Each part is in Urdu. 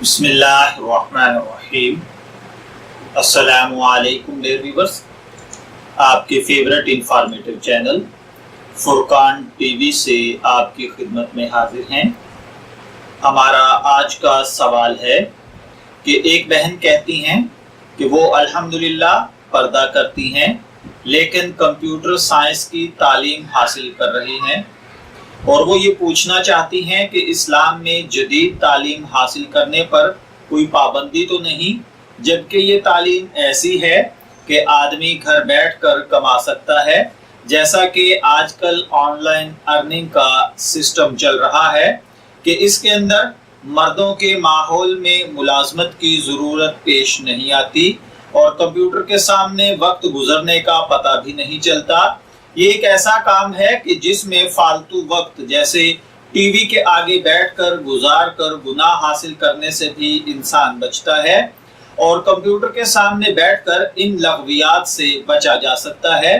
بسم اللہ الرحمن الرحیم۔ السلام علیکم ڈیئر ویورز، آپ کے فیورٹ انفارمیٹو چینل فرقان ٹی وی سے آپ کی خدمت میں حاضر ہیں۔ ہمارا آج کا سوال ہے کہ ایک بہن کہتی ہیں کہ وہ الحمدللہ پردہ کرتی ہیں لیکن کمپیوٹر سائنس کی تعلیم حاصل کر رہی ہیں، اور وہ یہ پوچھنا چاہتی ہیں کہ اسلام میں جدید تعلیم حاصل کرنے پر کوئی پابندی تو نہیں، جبکہ یہ تعلیم ایسی ہے کہ آدمی گھر بیٹھ کر کما سکتا ہے، جیسا کہ آج کل آن لائن ارننگ کا سسٹم چل رہا ہے کہ اس کے اندر مردوں کے ماحول میں ملازمت کی ضرورت پیش نہیں آتی اور کمپیوٹر کے سامنے وقت گزرنے کا پتہ بھی نہیں چلتا۔ یہ ایک ایسا کام ہے کہ جس میں فالتو وقت جیسے ٹی وی کے آگے بیٹھ کر گزار کر گناہ حاصل کرنے سے بھی انسان بچتا ہے، اور کمپیوٹر کے سامنے بیٹھ کر ان لغویات سے بچا جا سکتا ہے۔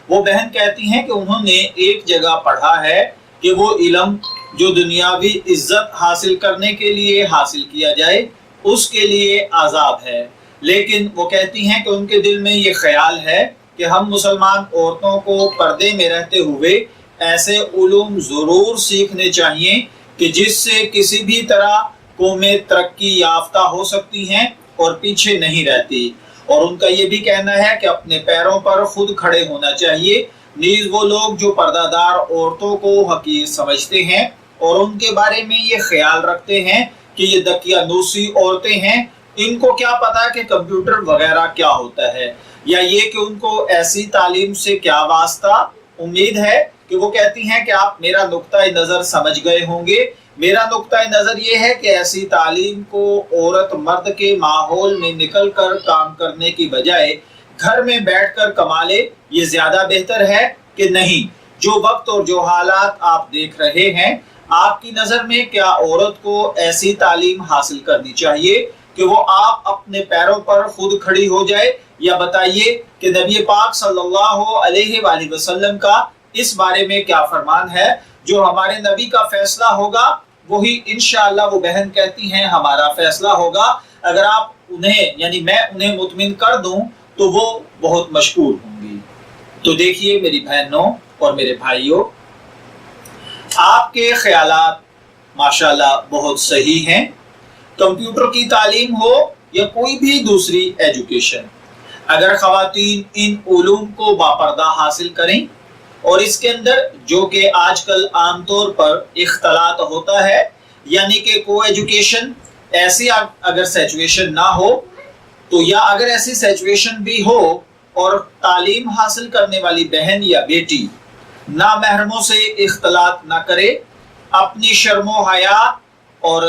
وہ بہن کہتی ہیں کہ انہوں نے ایک جگہ پڑھا ہے کہ وہ علم جو دنیاوی عزت حاصل کرنے کے لیے حاصل کیا جائے اس کے لیے عذاب ہے، لیکن وہ کہتی ہیں کہ ان کے دل میں یہ خیال ہے کہ ہم مسلمان عورتوں کو پردے میں رہتے ہوئے ایسے علوم ضرور سیکھنے چاہیے کہ جس سے کسی بھی طرح قومیں ترقی یافتہ ہو سکتی ہیں اور پیچھے نہیں رہتی، اور ان کا یہ بھی کہنا ہے کہ اپنے پیروں پر خود کھڑے ہونا چاہیے۔ نیز وہ لوگ جو پردہ دار عورتوں کو حقیر سمجھتے ہیں اور ان کے بارے میں یہ خیال رکھتے ہیں کہ یہ دقیانوسی عورتیں ہیں، ان کو کیا پتا کہ کمپیوٹر وغیرہ کیا ہوتا ہے، یا یہ کہ ان کو ایسی تعلیم سے کیا واسطہ۔ امید ہے کہ وہ کہتی ہیں کہ آپ میرا نقطۂ نظر سمجھ گئے ہوں گے۔ میرا نقطۂ نظر یہ ہے کہ ایسی تعلیم کو عورت مرد کے ماحول میں نکل کر کام کرنے کی بجائے گھر میں بیٹھ کر کما لے، یہ زیادہ بہتر ہے کہ نہیں۔ جو وقت اور جو حالات آپ دیکھ رہے ہیں، آپ کی نظر میں کیا عورت کو ایسی تعلیم حاصل کرنی چاہیے کہ وہ آپ اپنے پیروں پر خود کھڑی ہو جائے، یا بتائیے کہ نبی پاک صلی اللہ علیہ وآلہ وسلم کا اس بارے میں کیا فرمان ہے؟ جو ہمارے نبی کا فیصلہ ہوگا وہی انشاءاللہ، وہ بہن کہتی ہیں، ہمارا فیصلہ ہوگا۔ اگر آپ انہیں یعنی میں انہیں مطمئن کر دوں تو وہ بہت مشکور ہوں گی۔ تو دیکھیے میری بہنوں اور میرے بھائیوں، آپ کے خیالات ماشاءاللہ بہت صحیح ہیں۔ کمپیوٹر کی تعلیم ہو یا کوئی بھی دوسری ایجوکیشن، اگر خواتین ان علوم کو باپردہ حاصل کریں، اور اس کے اندر جو کہ آج کل عام طور پر اختلاط ہوتا ہے، یعنی کہ کو ایجوکیشن، ایسی اگر سچویشن نہ ہو تو، یا اگر ایسی سچویشن بھی ہو اور تعلیم حاصل کرنے والی بہن یا بیٹی نامحرموں سے اختلاط نہ کرے، اپنی شرم و حیا اور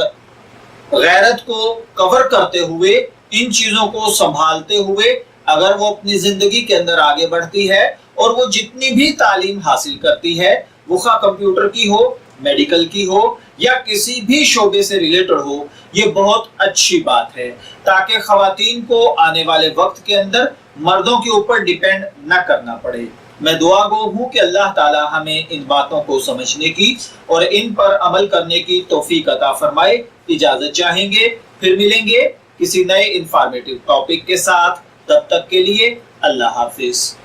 غیرت کو کور کرتے ہوئے، ان چیزوں کو سنبھالتے ہوئے اگر وہ اپنی زندگی کے اندر آگے بڑھتی ہے اور وہ جتنی بھی تعلیم حاصل کرتی ہے، وہ خواہ کمپیوٹر کی ہو، میڈیکل کی ہو، یا کسی بھی شعبے سے ریلیٹڈ ہو، یہ بہت اچھی بات ہے، تاکہ خواتین کو آنے والے وقت کے اندر مردوں کے اوپر ڈیپینڈ نہ کرنا پڑے۔ میں دعا گو ہوں کہ اللہ تعالی ہمیں ان باتوں کو سمجھنے کی اور ان پر عمل کرنے کی توفیق عطا فرمائے۔ اجازت چاہیں گے، پھر ملیں گے کسی نئے انفارمیٹیو ٹاپک کے ساتھ، تب تک کے لیے اللہ حافظ۔